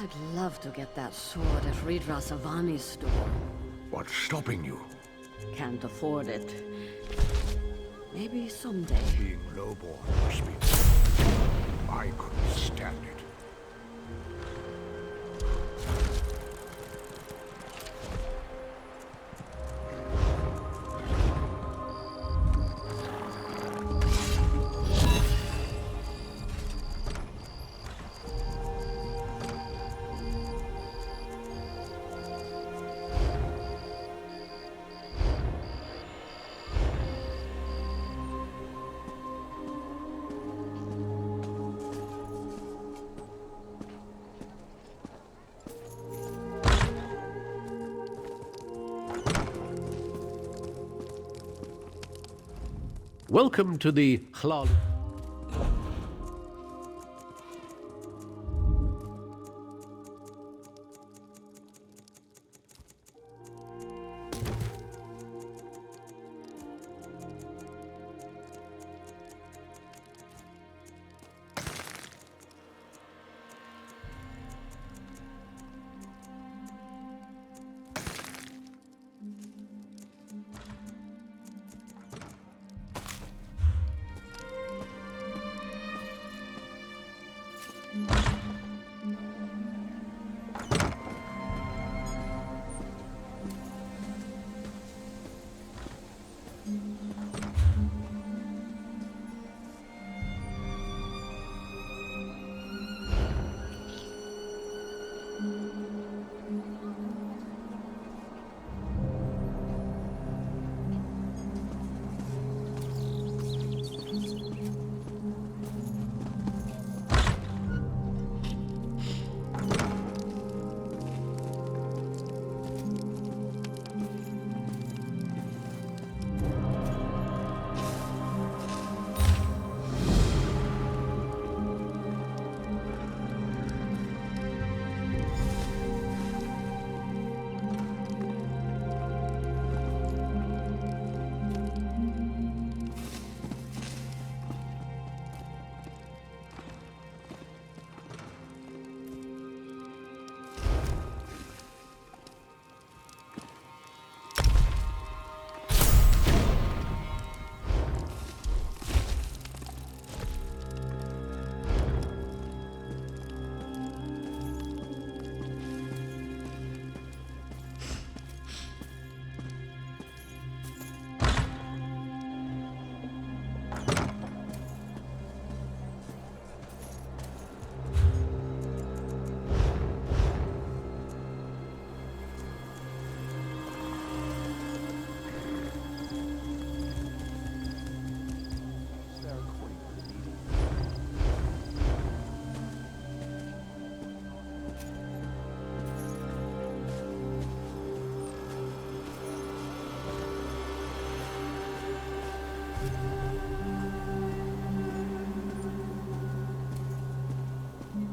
I'd love to get that sword at Ridra Savani's store. What's stopping you? Can't afford it. Maybe someday. Being lowborn must be... I couldn't stand it. Welcome to the Hlal.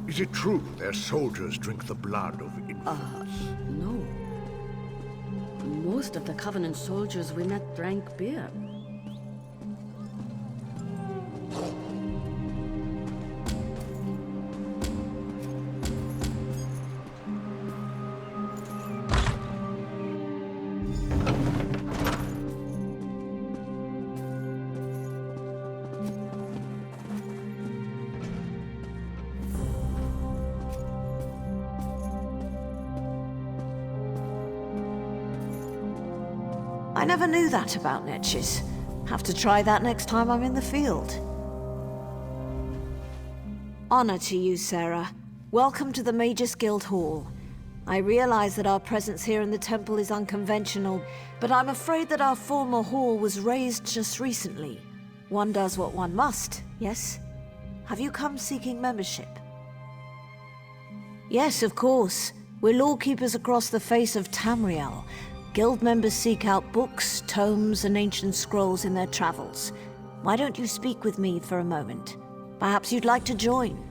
Is it true their soldiers drink the blood of infants? No. Most of the Covenant soldiers we met drank beer. I never knew that about Netches. Have to try that next time I'm in the field. Honor to you, Sarah. Welcome to the Magus Guild Hall. I realize that our presence here in the temple is unconventional, but I'm afraid that our former hall was razed just recently. One does what one must, yes? Have you come seeking membership? Yes, of course. We're lawkeepers across the face of Tamriel. Guild members seek out books, tomes, and ancient scrolls in their travels. Why don't you speak with me for a moment? Perhaps you'd like to join.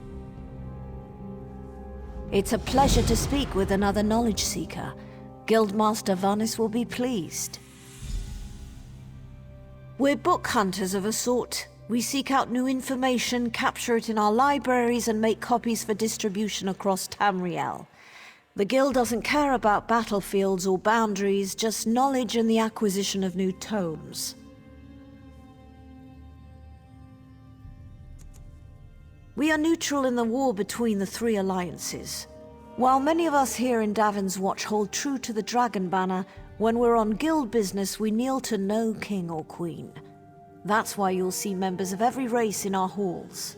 It's a pleasure to speak with another knowledge seeker. Guildmaster Vanis will be pleased. We're book hunters of a sort. We seek out new information, capture it in our libraries, and make copies for distribution across Tamriel. The Guild doesn't care about battlefields or boundaries, just knowledge and the acquisition of new tomes. We are neutral in the war between the three alliances. While many of us here in Davin's Watch hold true to the Dragon Banner, when we're on Guild business we kneel to no king or queen. That's why you'll see members of every race in our halls.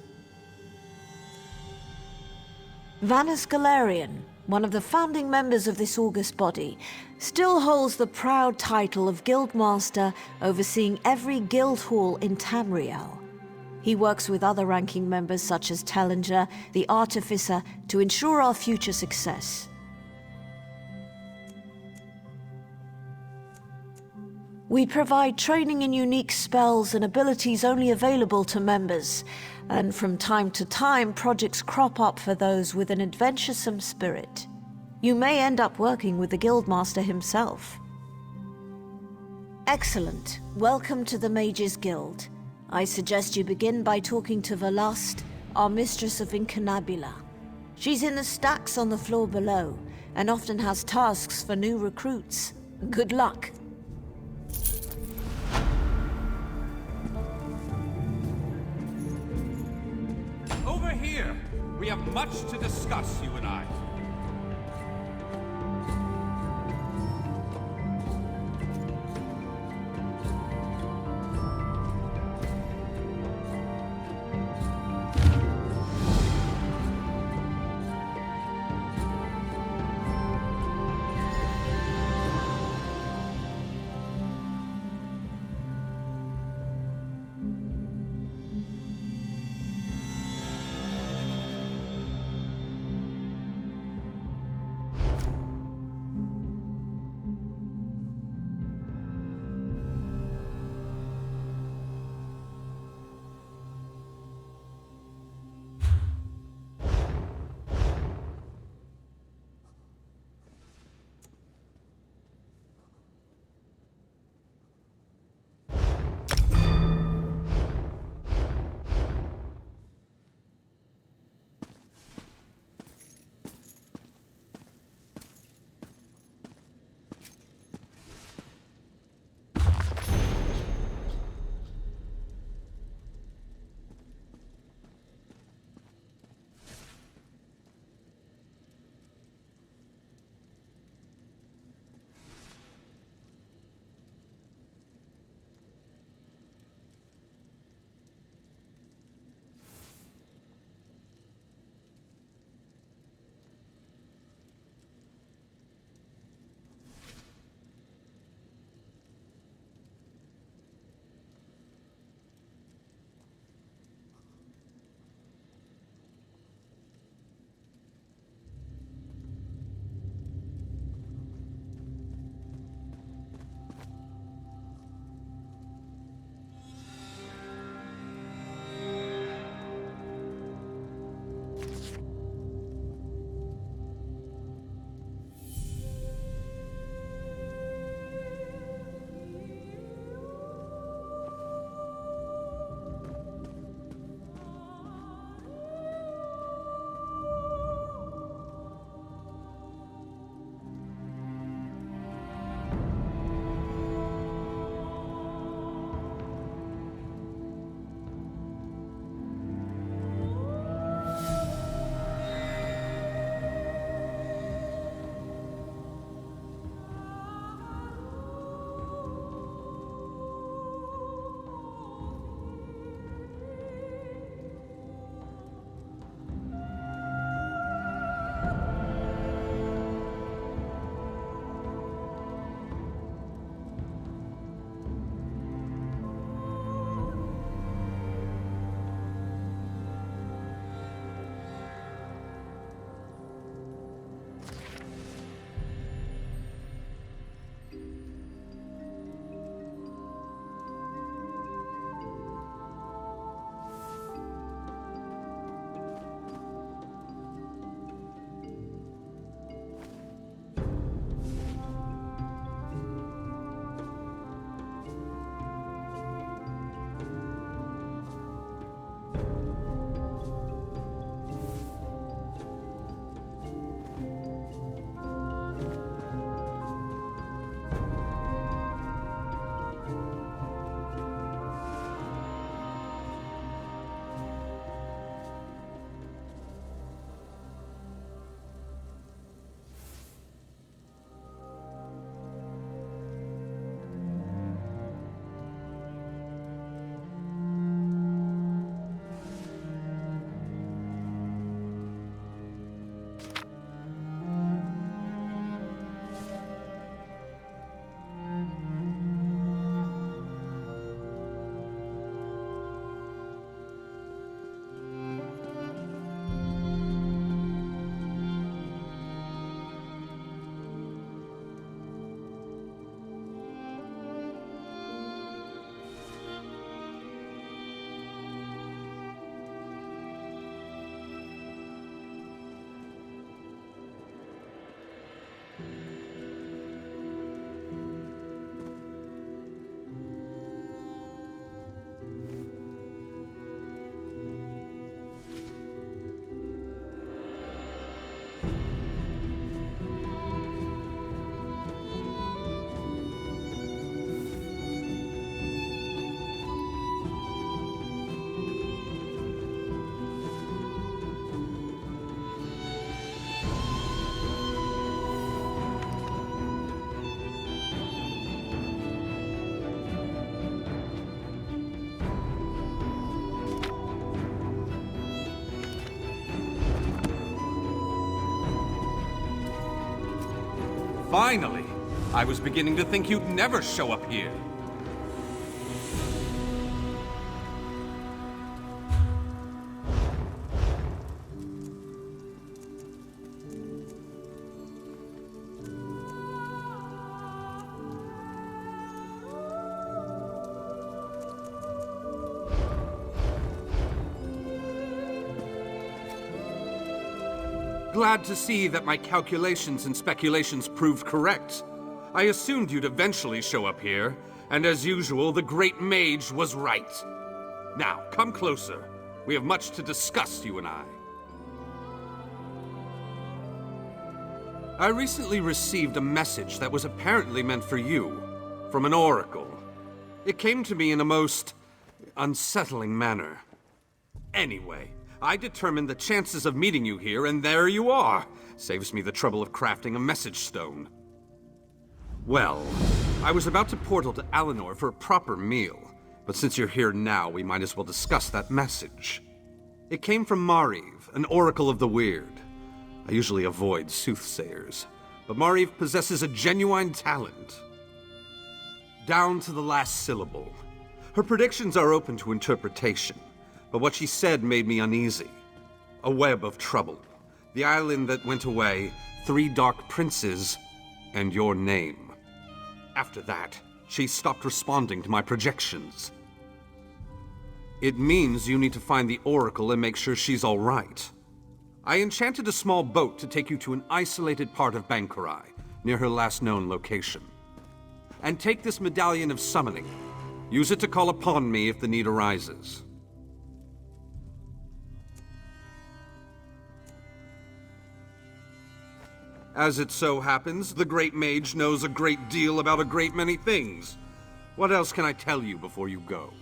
Vanus Galarian, one of the founding members of this august body, still holds the proud title of Guildmaster, overseeing every guild hall in Tamriel. He works with other ranking members such as Tellinger, the Artificer, to ensure our future success. We provide training in unique spells and abilities only available to members, and from time to time projects crop up for those with an adventuresome spirit. You may end up working with the Guildmaster himself. Excellent. Welcome to the Mages Guild. I suggest you begin by talking to Velast, our Mistress of Incunabula. She's in the stacks on the floor below, and often has tasks for new recruits. Good luck. Over here! We have much to discuss, you and I. Finally! I was beginning to think you'd never show up here. Glad to see that my calculations and speculations proved correct. I assumed you'd eventually show up here, and as usual, the Great Mage was right. Now, come closer. We have much to discuss, you and I. I recently received a message that was apparently meant for you, from an oracle. It came to me in a most unsettling manner. Anyway, I determined the chances of meeting you here, and there you are. Saves me the trouble of crafting a message stone. Well, I was about to portal to Alinor for a proper meal, but since you're here now, we might as well discuss that message. It came from Mariv, an oracle of the weird. I usually avoid soothsayers, but Mariv possesses a genuine talent. Down to the last syllable. Her predictions are open to interpretation. But what she said made me uneasy. A web of trouble. The island that went away, 3 dark princes, and your name. After that, she stopped responding to my projections. It means you need to find the Oracle and make sure she's all right. I enchanted a small boat to take you to an isolated part of Bankarai, near her last known location. And take this medallion of summoning. Use it to call upon me if the need arises. As it so happens, the Great Mage knows a great deal about a great many things. What else can I tell you before you go?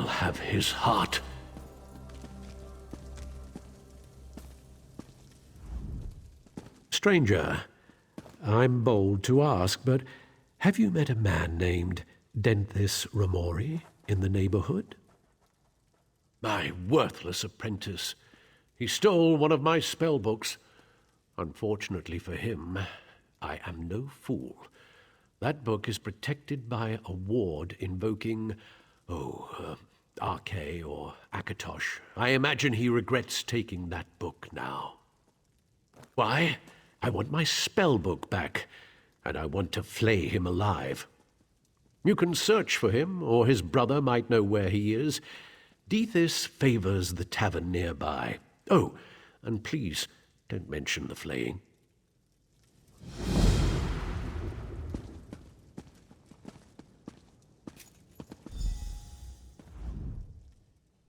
Have his heart. Stranger, I'm bold to ask, but have you met a man named Denthis Ramori in the neighborhood? My worthless apprentice. He stole one of my spell books. Unfortunately for him, I am no fool. That book is protected by a ward invoking, Arche or Akatosh. I imagine he regrets taking that book now. Why? I want my spell book back, and I want to flay him alive. You can search for him, or his brother might know where he is. Dethys favors the tavern nearby. Oh, and please, don't mention the flaying.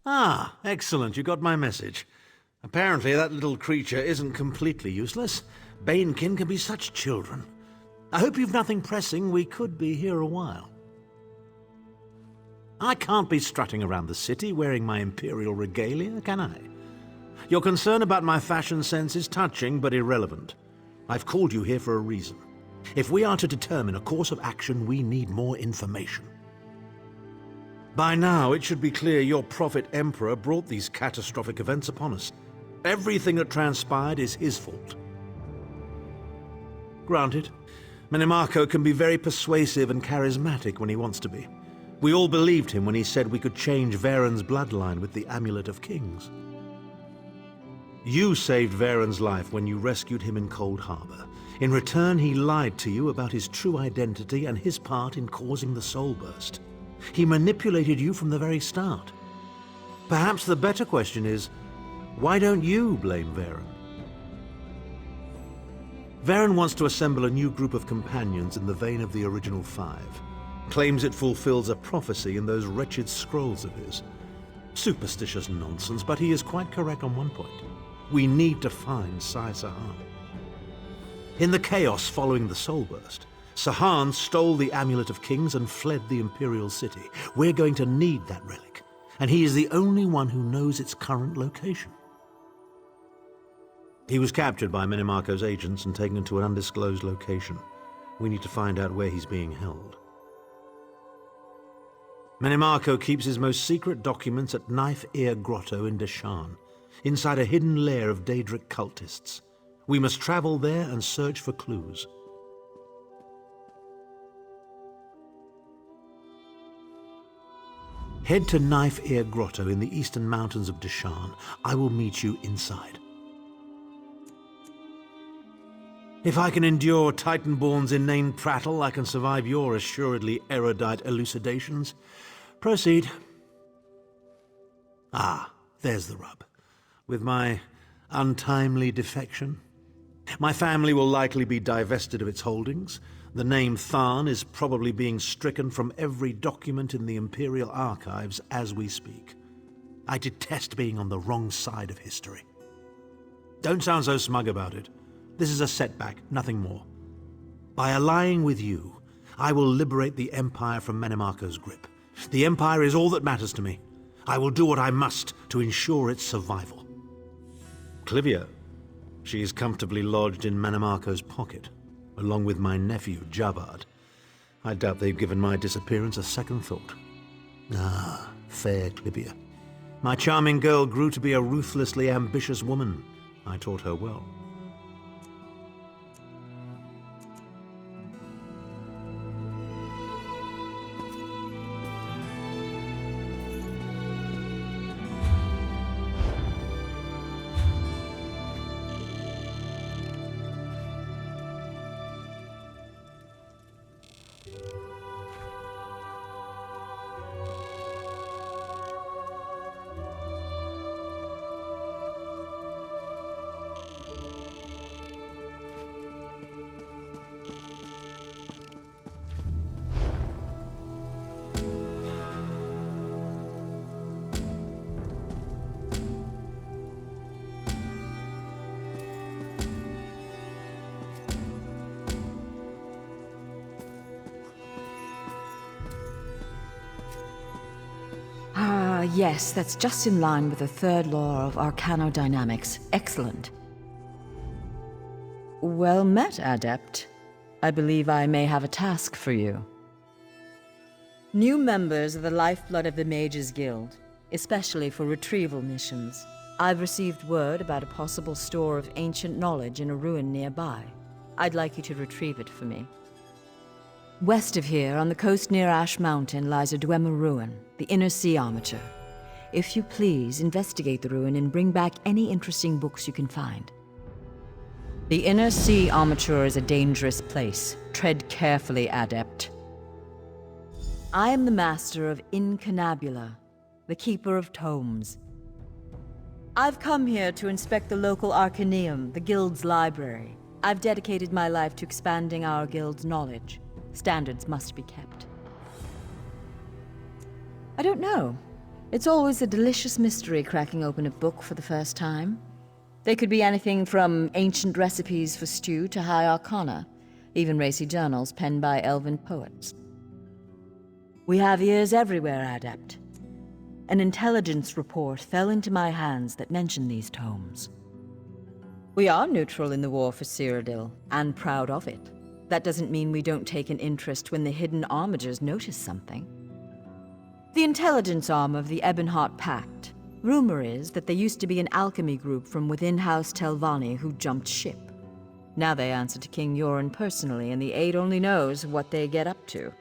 Ah, excellent. You got my message. Apparently that little creature isn't completely useless. Banekin can be such children. I hope you've nothing pressing. We could be here a while. I can't be strutting around the city wearing my imperial regalia, can I? Your concern about my fashion sense is touching but irrelevant. I've called you here for a reason. If we are to determine a course of action, we need more information. By now, it should be clear your prophet Emperor brought these catastrophic events upon us. Everything that transpired is his fault. Granted, Minimarco can be very persuasive and charismatic when he wants to be. We all believed him when he said we could change Varen's bloodline with the Amulet of Kings. You saved Varen's life when you rescued him in Cold Harbor. In return, he lied to you about his true identity and his part in causing the Soul Burst. He manipulated you from the very start. Perhaps the better question is, why don't you blame Varen? Varen wants to assemble a new group of companions in the vein of the original five. Claims it fulfills a prophecy in those wretched scrolls of his. Superstitious nonsense, but he is quite correct on one point. We need to find Sai Sahan. In the chaos following the Soul Burst, Sahan stole the Amulet of Kings and fled the Imperial City. We're going to need that relic, and he is the only one who knows its current location. He was captured by Minimarco's agents and taken to an undisclosed location. We need to find out where he's being held. Minimarco keeps his most secret documents at Knife Ear Grotto in Deshan, inside a hidden lair of Daedric cultists. We must travel there and search for clues. Head to Knife Ear Grotto in the eastern mountains of Deshan. I will meet you inside. If I can endure Titanborn's inane prattle, I can survive your assuredly erudite elucidations. Proceed. Ah, there's the rub. With my untimely defection, my family will likely be divested of its holdings. The name Tharn is probably being stricken from every document in the Imperial archives as we speak. I detest being on the wrong side of history. Don't sound so smug about it. This is a setback, nothing more. By allying with you, I will liberate the Empire from Minimarco's grip. The Empire is all that matters to me. I will do what I must to ensure its survival. Clivia, she is comfortably lodged in Minimarco's pocket, along with my nephew, Jabard. I doubt they've given my disappearance a second thought. Ah, fair Clivia. My charming girl grew to be a ruthlessly ambitious woman. I taught her well. Yes, that's just in line with the third law of arcanodynamics. Excellent. Well met, Adept. I believe I may have a task for you. New members are the lifeblood of the Mages Guild, especially for retrieval missions. I've received word about a possible store of ancient knowledge in a ruin nearby. I'd like you to retrieve it for me. West of here, on the coast near Ash Mountain, lies a Dwemer ruin, the Inner Sea Armature. If you please, investigate the ruin and bring back any interesting books you can find. The Inner Sea Armature is a dangerous place. Tread carefully, Adept. I am the master of Incunabula, the keeper of tomes. I've come here to inspect the local Arcaneum, the guild's library. I've dedicated my life to expanding our guild's knowledge. Standards must be kept. I don't know. It's always a delicious mystery cracking open a book for the first time. They could be anything from ancient recipes for stew to high arcana, even racy journals penned by elven poets. We have ears everywhere, Adept. An intelligence report fell into my hands that mentioned these tomes. We are neutral in the war for Cyrodiil, and proud of it. That doesn't mean we don't take an interest when the hidden armigers notice something. The intelligence arm of the Ebonheart Pact. Rumor is that they used to be an alchemy group from within House Telvanni who jumped ship. Now they answer to King Yoren personally, and the Aid only knows what they get up to.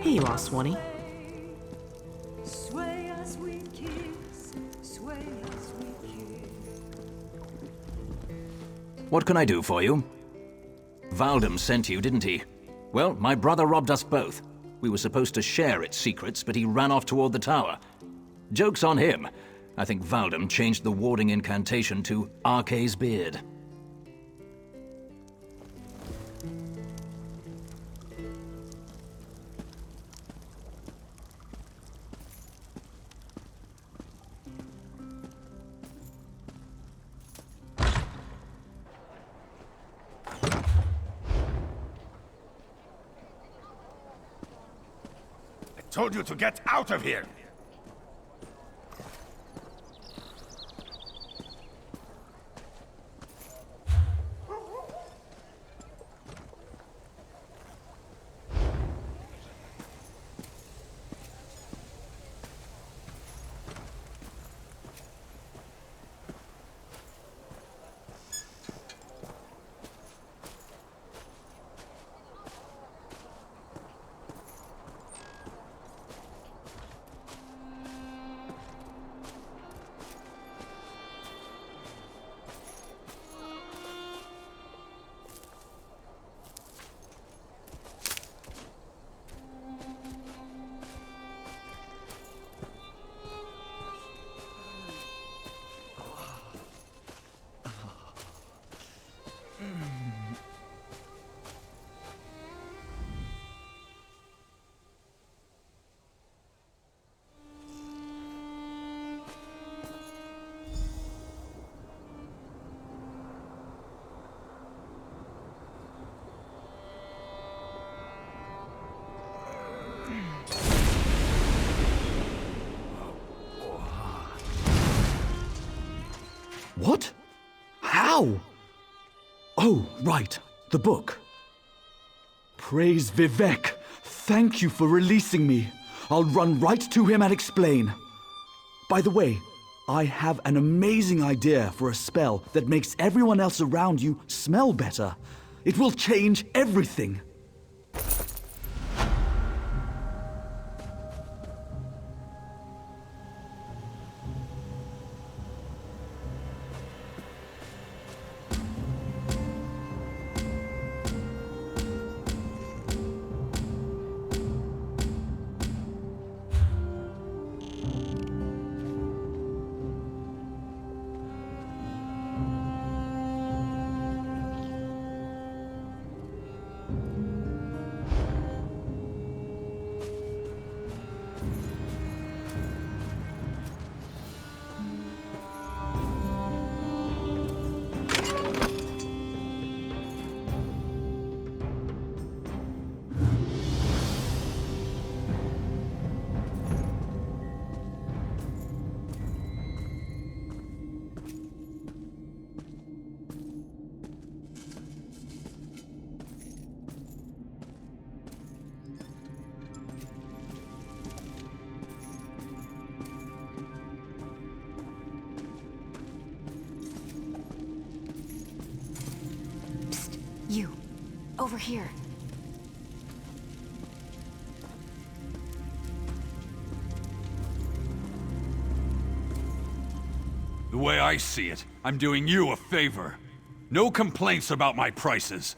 Here you are, Swanee. Sway as we kiss, sway as we kiss. What can I do for you? Valdem sent you, didn't he? Well, my brother robbed us both. We were supposed to share its secrets, but he ran off toward the tower. Joke's on him. I think Valdem changed the warding incantation to Arkay's Beard. Told you to get out of here! What? How? Oh, right. The book. Praise Vivek. Thank you for releasing me. I'll run right to him and explain. By the way, I have an amazing idea for a spell that makes everyone else around you smell better. It will change everything. You, over here. The way I see it, I'm doing you a favor. No complaints about my prices.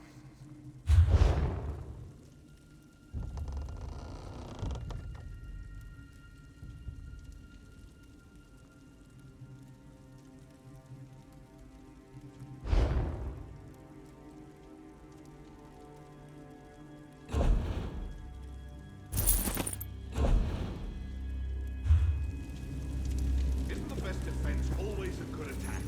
Isn't the best defense always a good attack?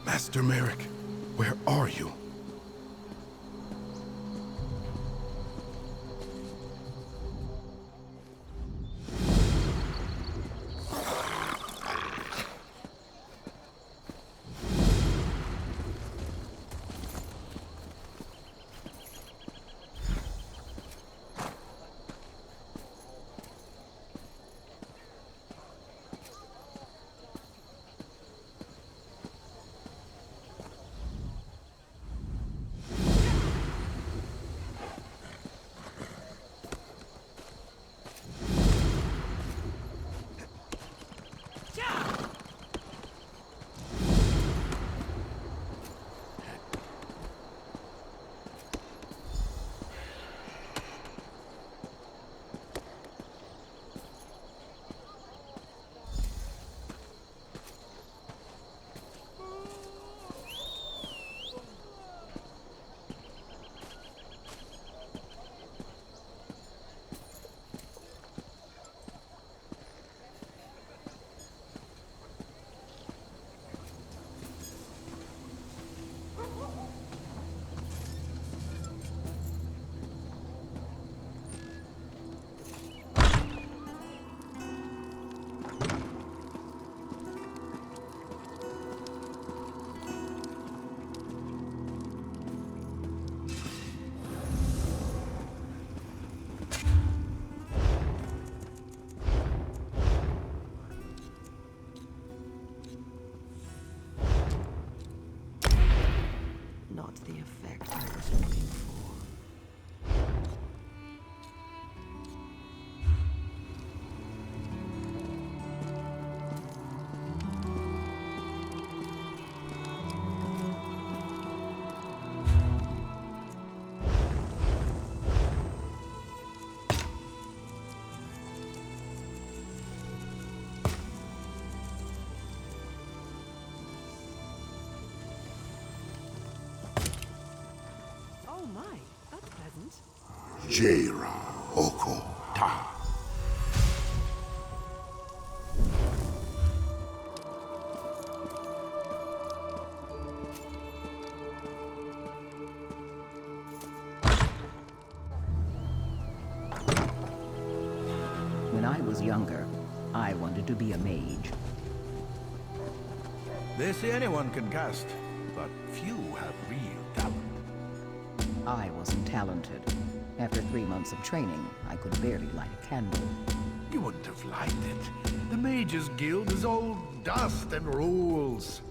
Master Merrick, where are you? pleasant. Jera Oko Ta. When I was younger, I wanted to be a mage. They say anyone can cast, but few have real talent. I wasn't talented. After 3 months of training, I could barely light a candle. You wouldn't have liked it. The Mages Guild is all dust and rules.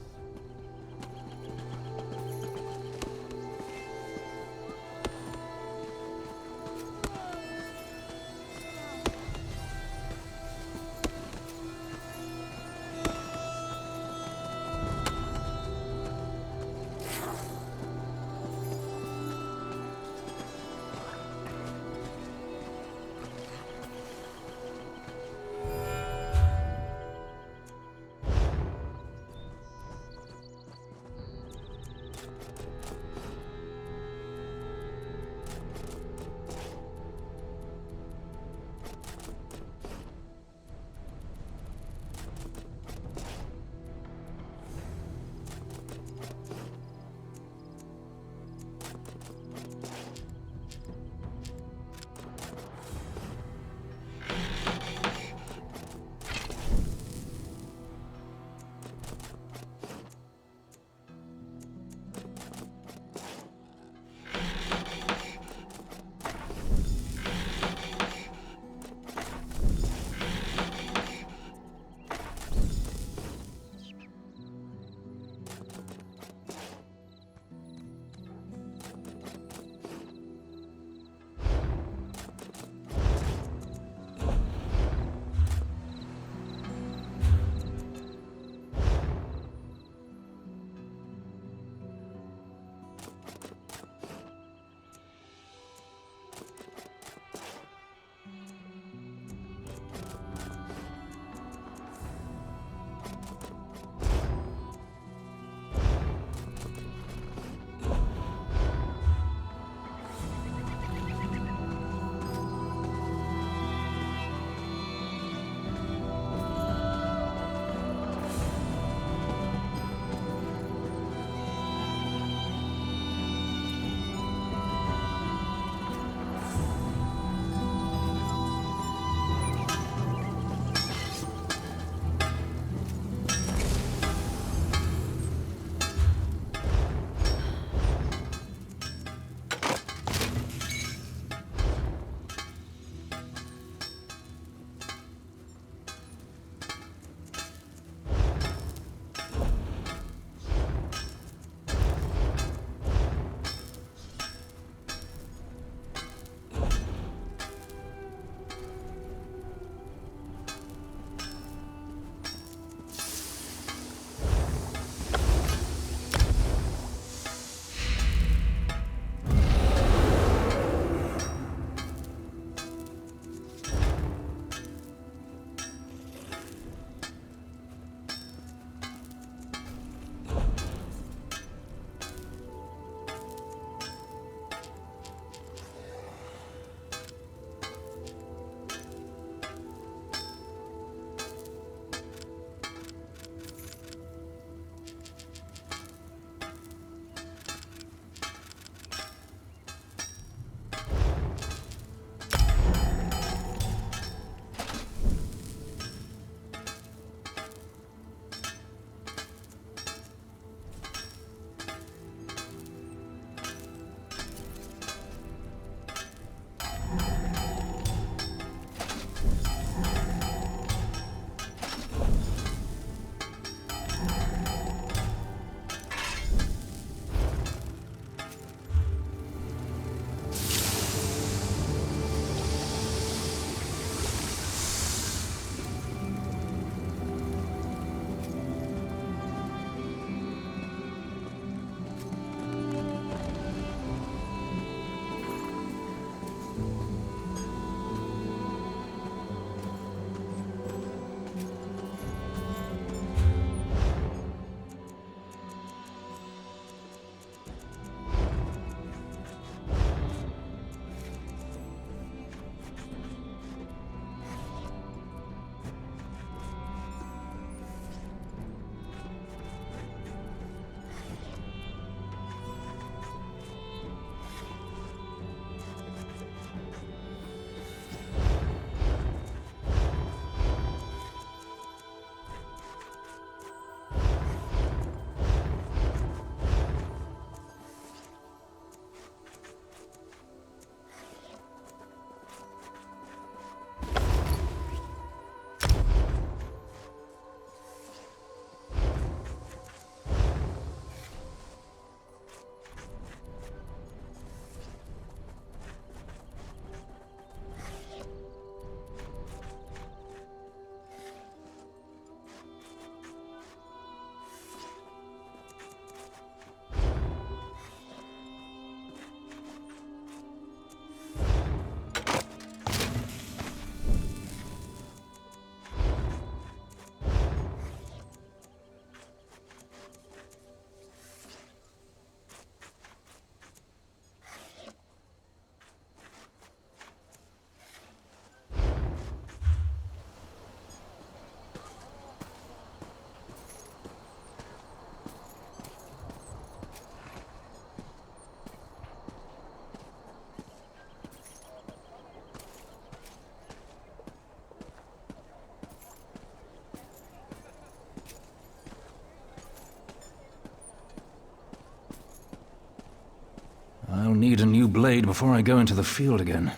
need a new blade before I go into the field again.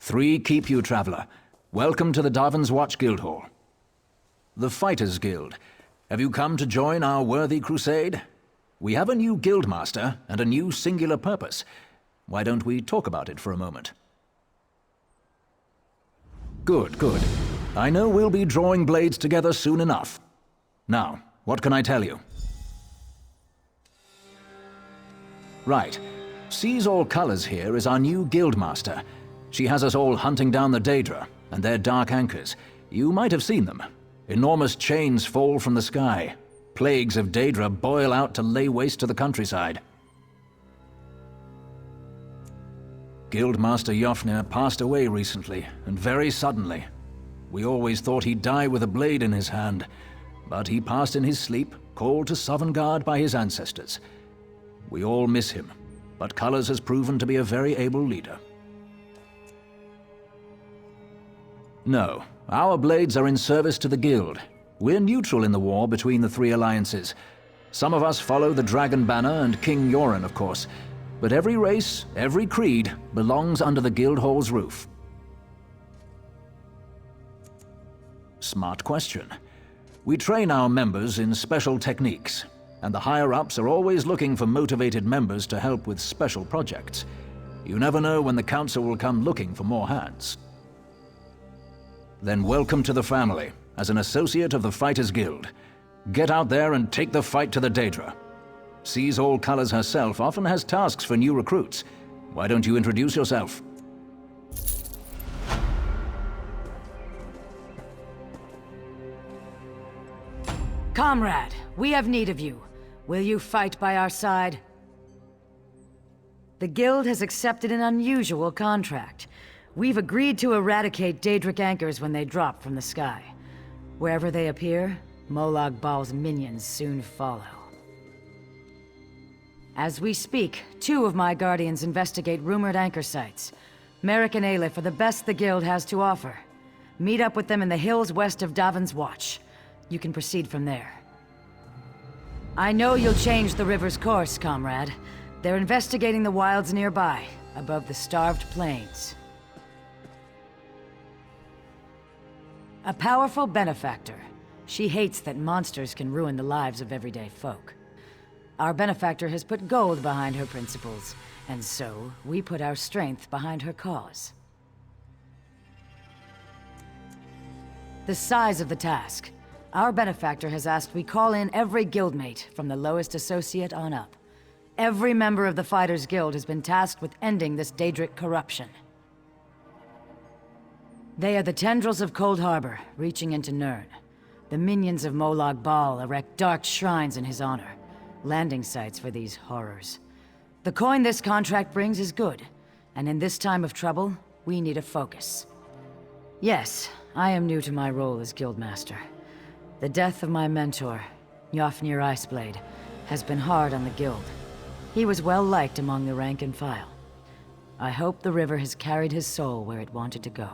3 keep you, traveler. Welcome to the Darvin's Watch Guildhall. The Fighters Guild. Have you come to join our worthy crusade? We have a new guildmaster and a new singular purpose. Why don't we talk about it for a moment? Good, good. I know we'll be drawing blades together soon enough. Now, what can I tell you? Right. Sees All Colors here is our new guildmaster. She has us all hunting down the Daedra and their dark anchors. You might have seen them. Enormous chains fall from the sky. Plagues of Daedra boil out to lay waste to the countryside. Guildmaster Jofnir passed away recently, and very suddenly. We always thought he'd die with a blade in his hand, but he passed in his sleep, called to Sovngarde by his ancestors. We all miss him, but Colors has proven to be a very able leader. No, our blades are in service to the Guild. We're neutral in the war between the 3 alliances. Some of us follow the Dragon Banner and King Yoren, of course, but every race, every creed, belongs under the Guildhall's roof. Smart question. We train our members in special techniques, and the higher-ups are always looking for motivated members to help with special projects. You never know when the Council will come looking for more hands. Then welcome to the family, as an associate of the Fighters Guild. Get out there and take the fight to the Daedra. Sees All Colors herself often has tasks for new recruits. Why don't you introduce yourself? Comrade, we have need of you. Will you fight by our side? The Guild has accepted an unusual contract. We've agreed to eradicate Daedric anchors when they drop from the sky. Wherever they appear, Molag Bal's minions soon follow. As we speak, 2 of my guardians investigate rumored anchor sites. Merrick and Aleph are the best the Guild has to offer. Meet up with them in the hills west of Darvin's Watch. You can proceed from there. I know you'll change the river's course, comrade. They're investigating the wilds nearby, above the starved plains. A powerful benefactor. She hates that monsters can ruin the lives of everyday folk. Our benefactor has put gold behind her principles, and so we put our strength behind her cause. The size of the task. Our benefactor has asked we call in every guildmate, from the lowest associate on up. Every member of the Fighters Guild has been tasked with ending this Daedric corruption. They are the tendrils of Cold Harbor, reaching into Nirn. The minions of Molag Bal erect dark shrines in his honor, landing sites for these horrors. The coin this contract brings is good, and in this time of trouble, we need a focus. Yes, I am new to my role as Guildmaster. The death of my mentor, Jofnir Iceblade, has been hard on the Guild. He was well liked among the rank and file. I hope the river has carried his soul where it wanted to go.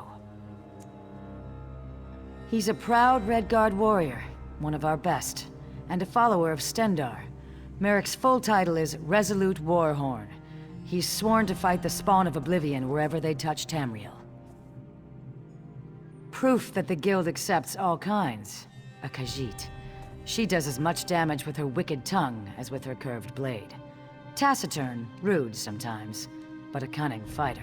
He's a proud Redguard warrior, one of our best, and a follower of Stendar. Merrick's full title is Resolute Warhorn. He's sworn to fight the spawn of Oblivion wherever they touch Tamriel. Proof that the Guild accepts all kinds. A Khajiit. She does as much damage with her wicked tongue as with her curved blade. Taciturn, rude sometimes, but a cunning fighter.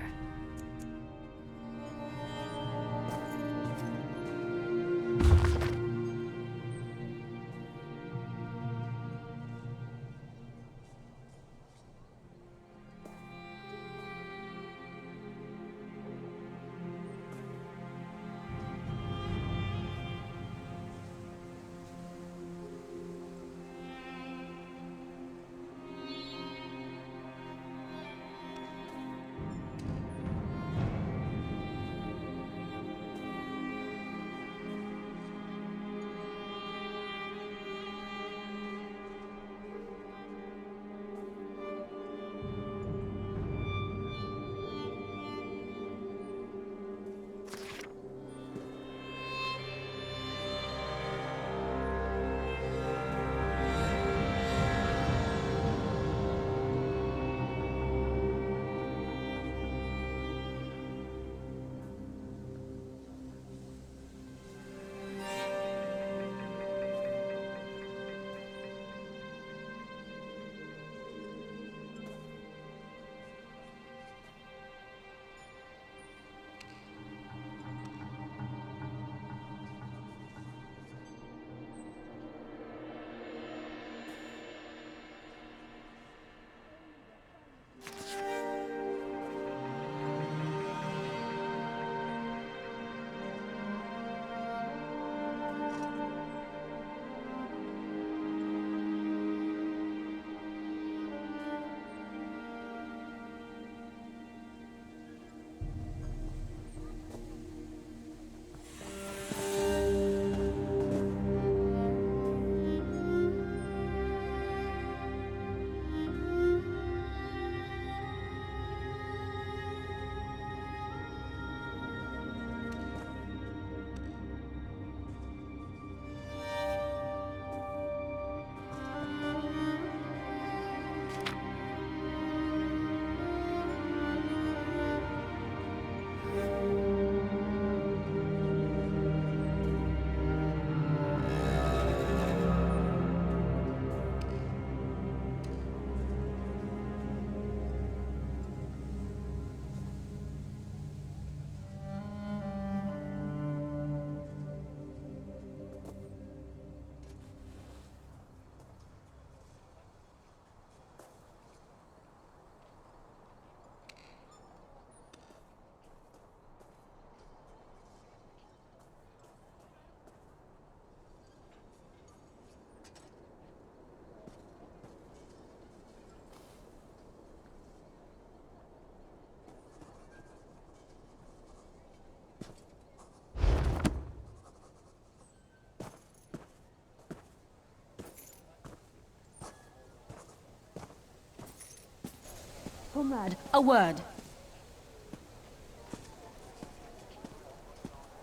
Comrade, a word.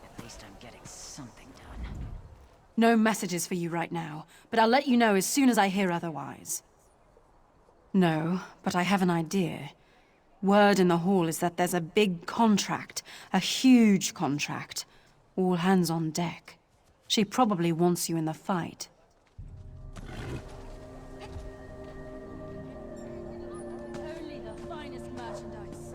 At least I'm getting something done. No messages for you right now, but I'll let you know as soon as I hear otherwise. No, but I have an idea. Word in the hall is that there's a big contract, a huge contract. All hands on deck. She probably wants you in the fight. Only the finest merchandise.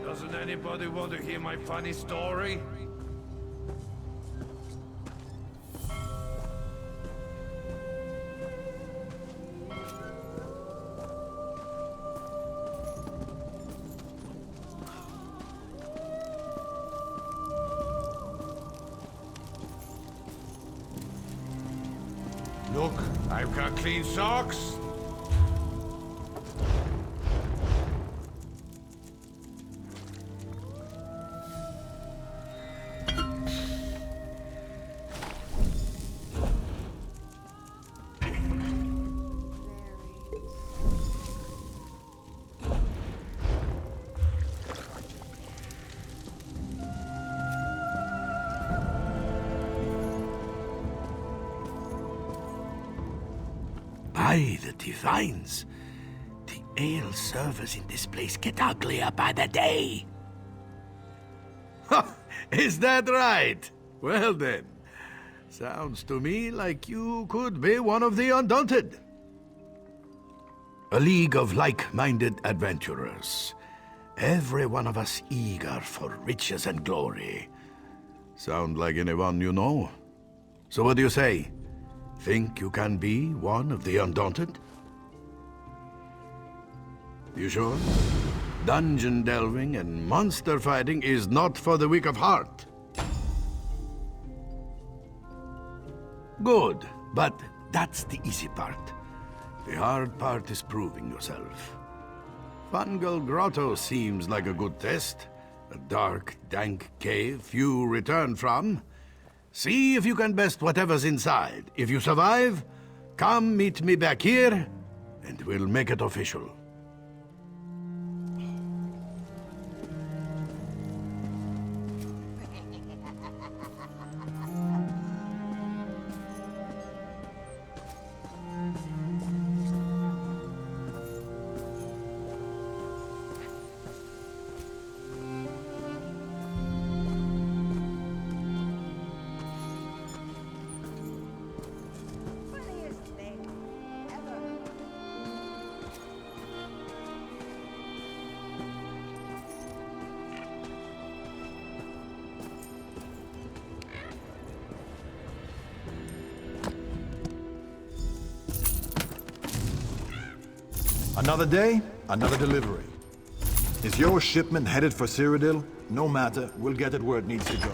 Doesn't anybody want to hear my funny story? Look, I've got clean socks. By the divines, the ale servers in this place get uglier by the day. Ha! Is that right? Well then, sounds to me like you could be one of the Undaunted. A league of like-minded adventurers. Every one of us eager for riches and glory. Sound like anyone you know? So what do you say? Think you can be one of the Undaunted? You sure? Dungeon delving and monster fighting is not for the weak of heart. Good, but that's the easy part. The hard part is proving yourself. Fungal Grotto seems like a good test. A dark, dank cave few return from. See if you can best whatever's inside. If you survive, come meet me back here, and we'll make it official. Another day, another delivery. Is your shipment headed for Cyrodiil? No matter, we'll get it where it needs to go.